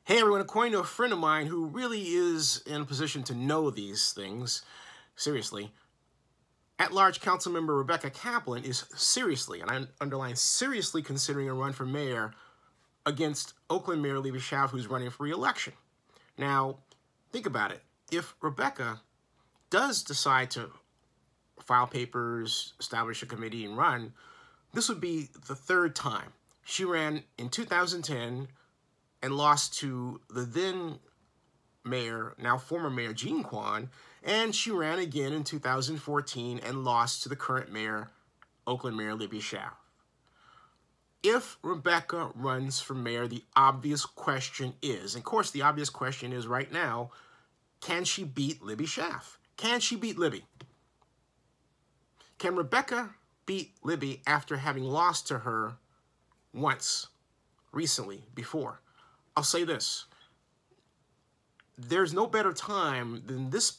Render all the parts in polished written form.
Hey everyone, according to a friend of mine who really is in a position to know these things, seriously, At-Large Councilmember Rebecca Kaplan is seriously, and I underline seriously, considering a run for mayor against Oakland Mayor Libby Schaaf, who's running for re-election. Now, think about it. If Rebecca does decide to file papers, establish a committee, and run, this would be the third time. She ran in 2010 and lost to the then mayor, now former mayor, Jean Quan, and she ran again in 2014 and lost to the current mayor, Oakland Mayor Libby Schaaf. If Rebecca runs for mayor, the obvious question is, and of course the obvious question is right now, can she beat Libby Schaaf? Can she beat Libby? Can Rebecca beat Libby after having lost to her once, recently, before? I'll say this. There's no better time than this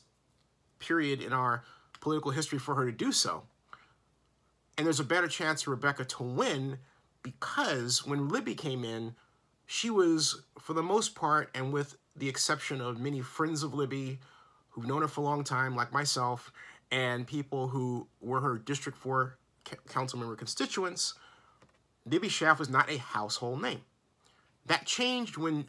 period in our political history for her to do so. And there's a better chance for Rebecca to win because when Libby came in, she was, for the most part, and with the exception of many friends of Libby who've known her for a long time, like myself, and people who were her District 4 council member constituents, Libby Schaaf was not a household name. That changed when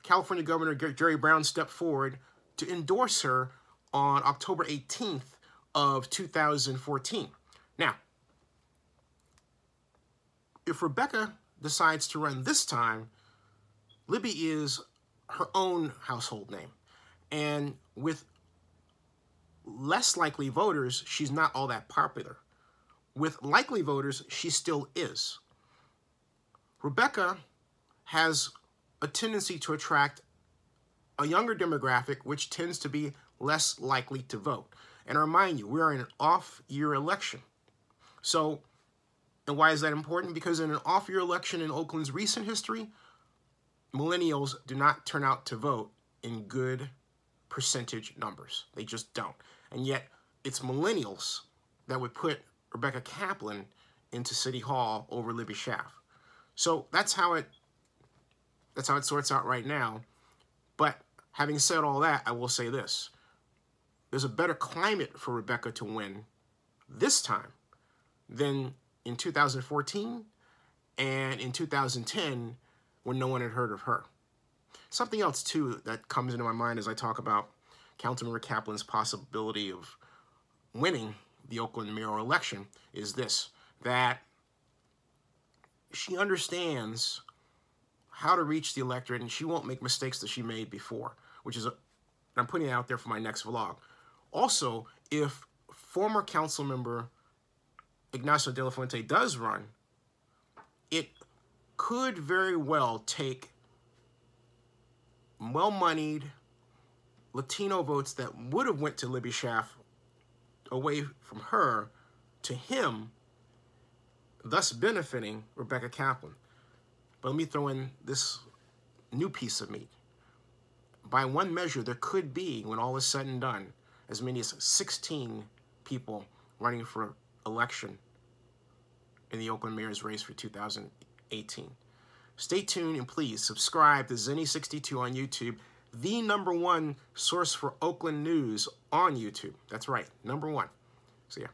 California Governor Jerry Brown stepped forward to endorse her on October 18th of 2014. Now, if Rebecca decides to run this time, Libby is her own household name. And with less likely voters, she's not all that popular. With likely voters, she still is. Rebecca has a tendency to attract a younger demographic, which tends to be less likely to vote. And I remind you, we are in an off-year election. So, and why is that important? Because in an off-year election in Oakland's recent history, millennials do not turn out to vote in good percentage numbers. They just don't. And yet, it's millennials that would put Rebecca Kaplan into City Hall over Libby Schaaf. So that's how it sorts out right now. But having said all that, I will say this. There's a better climate for Rebecca to win this time than in 2014 and in 2010 when no one had heard of her. Something else, too, that comes into my mind as I talk about Councilmember Kaplan's possibility of winning the Oakland mayoral election is this, that she understands how to reach the electorate, and she won't make mistakes that she made before, which is, I'm putting it out there for my next vlog. Also, if former council member Ignacio de la Fuente does run, it could very well take well-moneyed Latino votes that would have went to Libby Schaaf away from her to him, thus benefiting Rebecca Kaplan. But let me throw in this new piece of meat. By one measure, there could be, when all is said and done, as many as 16 people running for election in the Oakland mayor's race for 2018. Stay tuned and please subscribe to Zenny62 on YouTube, the #1 source for Oakland news on YouTube. That's right, #1. See ya.